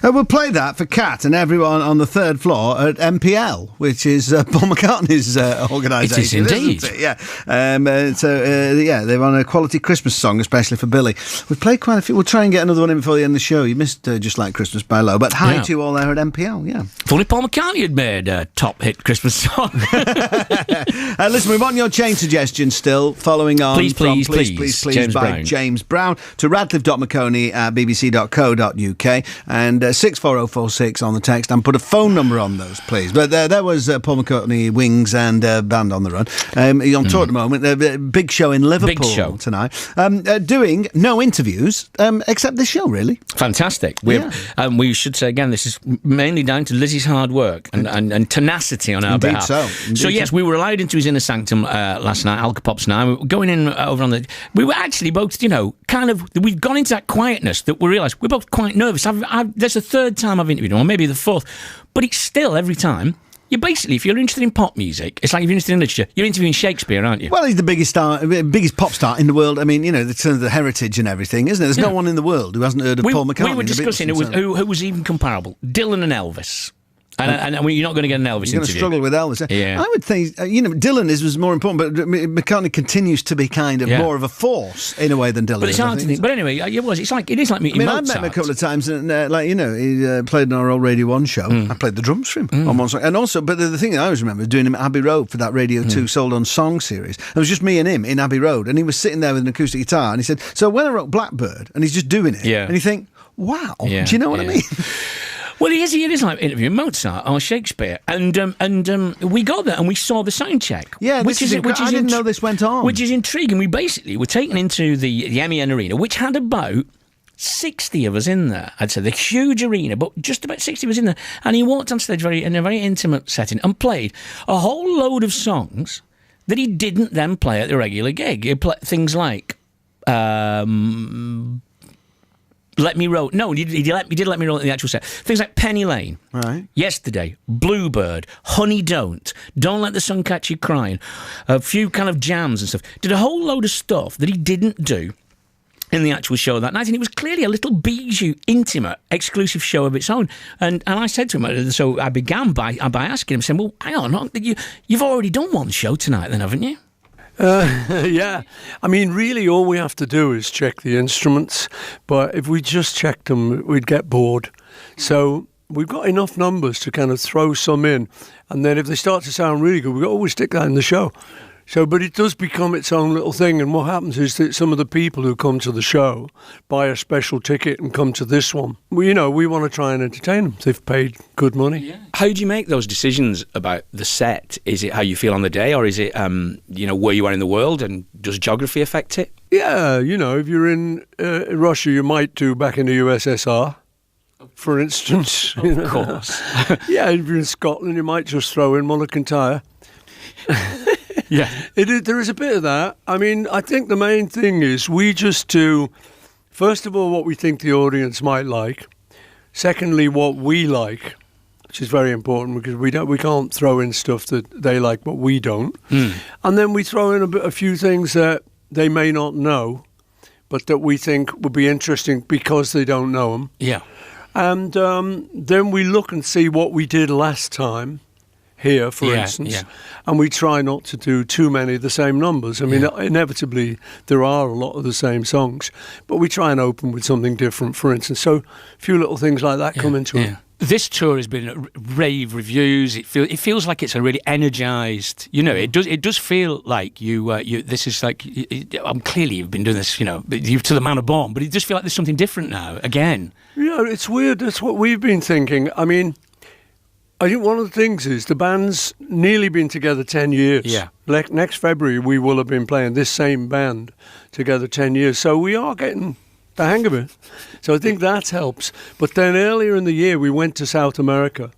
We'll play that for Kat and everyone on the third floor at MPL, which is Paul McCartney's organisation. It is indeed. Isn't it? Yeah. They've on a quality Christmas song, especially for Billy. We've played quite a few. We'll try and get another one in before the end of the show. You missed Just Like Christmas by Low, but hi to you all there at MPL, yeah. If only Paul McCartney had made a top hit Christmas song. Listen, we want your chain suggestions still, following on Please, by James Brown to radcliffe.maconie at bbc.co.uk and 64046 on the text, and put a phone number on those, please. But there was Paul McCartney, Wings and Band on the Run. He's on tour at the moment. Big show in Liverpool tonight. Doing no interviews except this show, really. Fantastic. We should say again, this is mainly down to Lizzie's hard work and tenacity on our behalf. So yes, we were allowed into his inner sanctum last night, Alcapops and I. We were going in over on the... We were actually both, we'd gone into that quietness that we realised we're both quite nervous. There's the third time I've interviewed him, or maybe the fourth, but it's still, every time... You basically, if you're interested in pop music, it's like if you're interested in literature, you're interviewing Shakespeare, aren't you? Well, he's the biggest pop star in the world. I mean, the heritage and everything, isn't it? There's no one in the world who hasn't heard of Paul McCartney. We were discussing who was even comparable. Dylan and Elvis. And you're not going to get an Elvis interview. You're going to struggle with Elvis. Yeah. I would think, Dylan was more important, but McCartney continues to be kind of more of a force in a way than Dylan. But it's hard to think. But anyway, it is like meeting Mozart. I've met him a couple of times, and he played in our old Radio 1 show. I played the drums for him on one song. And also, but the thing that I always remember was doing him at Abbey Road for that Radio 2 Sold On Song series. It was just me and him in Abbey Road, and he was sitting there with an acoustic guitar, and he said, so when I wrote Blackbird, and he's just doing it, and you think, wow, do you know what I mean? Well, it is like interviewing Mozart or Shakespeare, and we got there and we saw the Soundcheck. Yeah, I didn't know this went on. Which is intriguing. We basically were taken into the M.E.N arena, which had about 60 of us in there. I'd say the huge arena, but just about 60 of us in there. And he walked on stage in a very intimate setting and played a whole load of songs that he didn't then play at the regular gig. He played things like. Let Me Roll. No, he did Let Me Roll in the actual set. Things like Penny Lane, right? Yesterday, Bluebird, Honey Don't Let the Sun Catch You Crying, a few kind of jams and stuff. Did a whole load of stuff that he didn't do in the actual show that night, and it was clearly a little bijou, intimate, exclusive show of its own. And I said to him, so I began by asking him, saying, well, hang on, you've already done one show tonight then, haven't you? Yeah, I mean, really all we have to do is check the instruments, but if we just checked them, we'd get bored. So we've got enough numbers to kind of throw some in, and then if they start to sound really good, we've got to always stick that in the show. So, but it does become its own little thing, and what happens is that some of the people who come to the show buy a special ticket and come to this one. We want to try and entertain them. They've paid good money. Yeah. How do you make those decisions about the set? Is it how you feel on the day, or is it, where you are in the world, and does geography affect it? Yeah, if you're in Russia, you might do back in the USSR, for instance. Of course. Yeah, if you're in Scotland, you might just throw in Mull of Kintyre. Yeah, there is a bit of that. I mean, I think the main thing is we just do, first of all, what we think the audience might like. Secondly, what we like, which is very important because we can't throw in stuff that they like but we don't. And then we throw in a few things that they may not know, but that we think would be interesting because they don't know them. Yeah, and then we look and see what we did last time. Here, for instance, and we try not to do too many of the same numbers. I mean, inevitably, there are a lot of the same songs, but we try and open with something different, for instance. So a few little things like that come into it. This tour has been rave reviews. It feels like it's a really energised. It does feel like you. This is like. Clearly, you've been doing this. You to the manor born, but it does feel like there's something different now. Again. Yeah, it's weird. That's what we've been thinking. I mean. I think one of the things is the band's nearly been together 10 years. Yeah. Next February, we will have been playing this same band together 10 years. So we are getting the hang of it. So I think that helps. But then earlier in the year, we went to South America.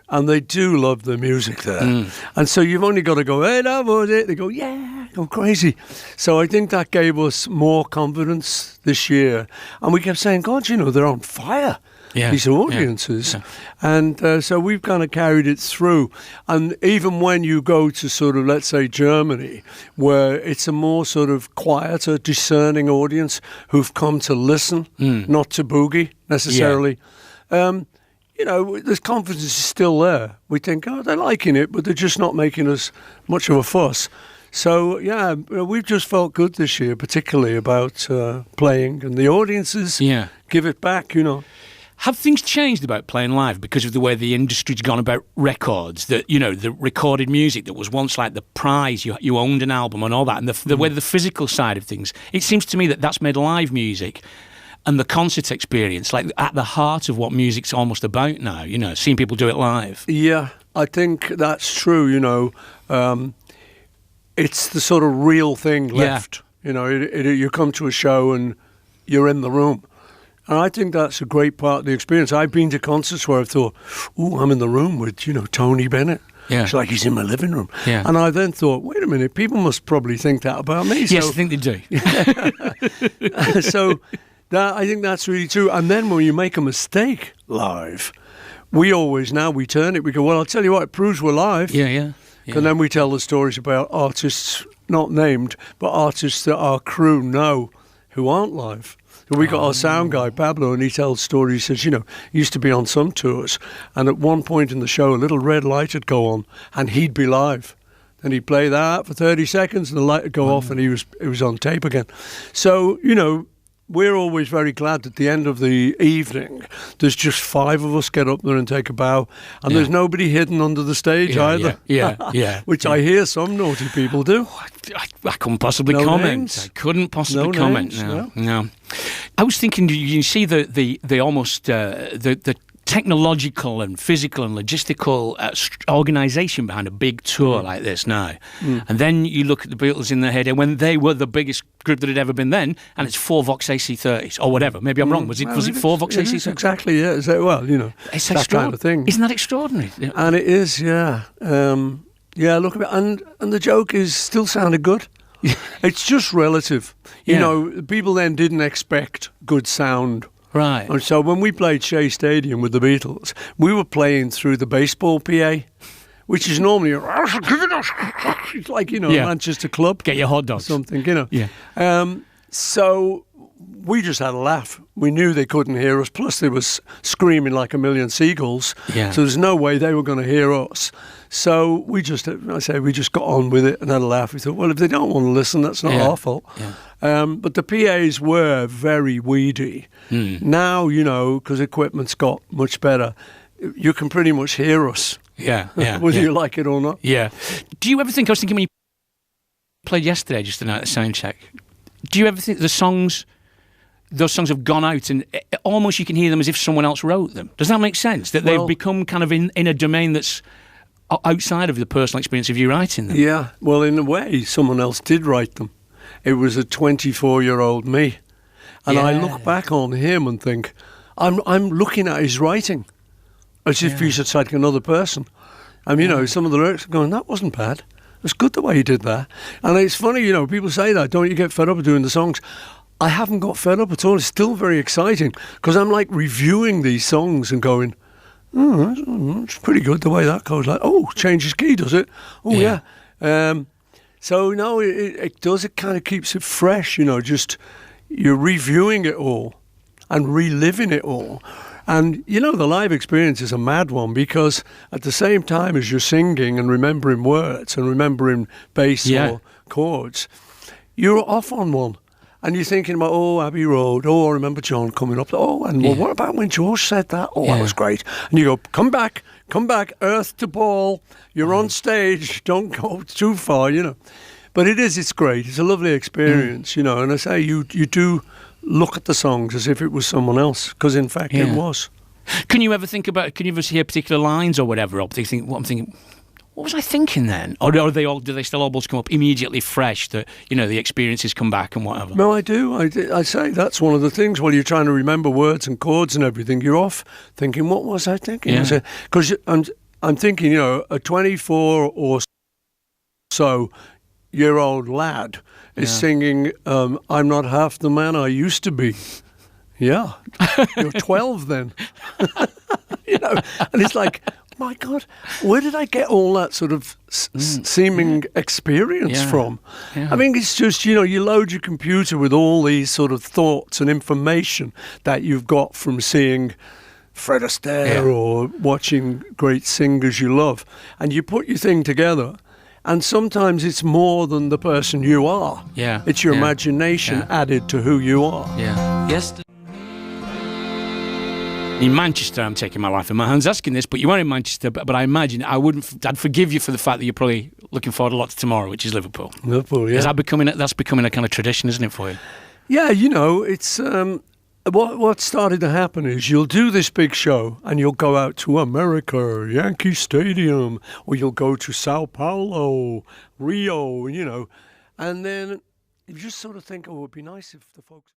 And they do love the music there. And so you've only got to go, hey, that was it. They go, yeah, go crazy. So I think that gave us more confidence this year. And we kept saying, God, they're on fire. These audiences. Yeah. And so we've kind of carried it through. And even when you go to sort of, let's say, Germany, where it's a more sort of quieter, discerning audience who've come to listen, not to boogie necessarily, you know, the confidence is still there. We think, oh, they're liking it, but they're just not making us much of a fuss. So, yeah, we've just felt good this year, particularly about playing, and the audiences give it back, you know. Have things changed about playing live because of the way the industry's gone about records? That, you know, the recorded music that was once like the prize, you owned an album and all that, and the way the physical side of things. It seems to me that that's made live music and the concert experience like at the heart of what music's almost about now, you know, seeing people do it live. Yeah, I think that's true, you know. It's the sort of real thing left. You know, you come to a show and you're in the room. And I think that's a great part of the experience. I've been to concerts where I've thought, ooh, I'm in the room with, you know, Tony Bennett. Yeah. It's like he's in my living room. Yeah. And I then thought, wait a minute, people must probably think that about me. Yes, I think they do. So I think that's really true. And then when you make a mistake live, we turn it. We go, well, I'll tell you what, it proves we're live. Yeah. And then we tell the stories about artists, not named, but artists that our crew know who aren't live. So we got our sound guy, Pablo, and he tells stories. He says, you know, he used to be on some tours, and at one point in the show, a little red light would go on, and he'd be live. Then he'd play that for 30 seconds, and the light would go off, and it was on tape again. So, you know, we're always very glad at the end of the evening, there's just 5 of us get up there and take a bow, and there's nobody hidden under the stage either. Yeah. Which I hear some naughty people do. I couldn't possibly comment. I couldn't possibly comment. No. I was thinking, you see the almost the technological and physical and logistical organisation behind a big tour like this now. And then you look at the Beatles in their heyday when they were the biggest group that had ever been then, and it's 4 Vox AC30s or whatever. Maybe I'm wrong. Was it 4 Vox AC30s? Exactly, yeah. Well, you know, it's that kind of thing. Isn't that extraordinary? And it is, yeah. Yeah, look at it. And the joke is still sounded good. It's just relative. You know, people then didn't expect good sound. Right. And so when we played Shea Stadium with the Beatles, we were playing through the baseball PA, which is normally like, you know, a Manchester club. Get your hot dogs. Something, you know. Yeah. So we just had a laugh. We knew they couldn't hear us. Plus they was screaming like a million seagulls. Yeah. So there's no way they were going to hear us. So we just got on with it and had a laugh. We thought, well, if they don't want to listen, that's not our fault. Yeah. But the PAs were very weedy. Now, you know, because equipment's got much better, you can pretty much hear us. Yeah. Whether you like it or not. Yeah. Do you ever think, I was thinking when you played yesterday, just the night at the Soundcheck, do you ever think those songs have gone out and almost you can hear them as if someone else wrote them? Does that make sense? That they've become kind of in a domain that's outside of the personal experience of you writing them? Yeah, well, in a way, someone else did write them. It was a 24-year-old me. And I look back on him and think, I'm looking at his writing as if he's just like another person. And, you know, some of the lyrics are going, that wasn't bad. It's good the way he did that. And it's funny, you know, people say that, don't you get fed up of doing the songs? I haven't got fed up at all. It's still very exciting because I'm like reviewing these songs and going, it's pretty good the way that goes. Like, changes key, does it? Oh, yeah. So, no, it does. It kind of keeps it fresh, you know, just you're reviewing it all and reliving it all. And, you know, the live experience is a mad one because at the same time as you're singing and remembering words and remembering bass or chords, you're off on one. And you're thinking about, Abbey Road, I remember John coming up, what about when George said that? That was great. And you go, come back, earth to ball, you're on stage, don't go too far, you know. But it's great, it's a lovely experience, you know, and I say you do look at the songs as if it was someone else, because in fact it was. Can you ever hear particular lines or whatever, or think, what I'm thinking, what was I thinking then? Or do they still almost come up immediately fresh that, you know, the experiences come back and whatever? No, I do. I say that's one of the things. While you're trying to remember words and chords and everything, you're off thinking, what was I thinking? Because I'm thinking, you know, a 24 or so year old lad is singing, I'm not half the man I used to be. Yeah, you're 12 then. You know, and it's like, my God, where did I get all that sort of seeming experience from? Yeah. I mean, it's just, you know, you load your computer with all these sort of thoughts and information that you've got from seeing Fred Astaire or watching great singers you love, and you put your thing together. And sometimes it's more than the person you are. Yeah. It's your imagination added to who you are. Yeah. Yes. In Manchester, I'm taking my life in my hands asking this, but you are in Manchester, but I imagine I'd forgive you for the fact that you're probably looking forward a lot to tomorrow, which is Liverpool. Liverpool, yeah. Is that's becoming a kind of tradition, isn't it, for you? Yeah, you know, it's what started to happen is you'll do this big show and you'll go out to America, Yankee Stadium, or you'll go to Sao Paulo, Rio, you know, and then you just sort of think, oh, it would be nice if the folks...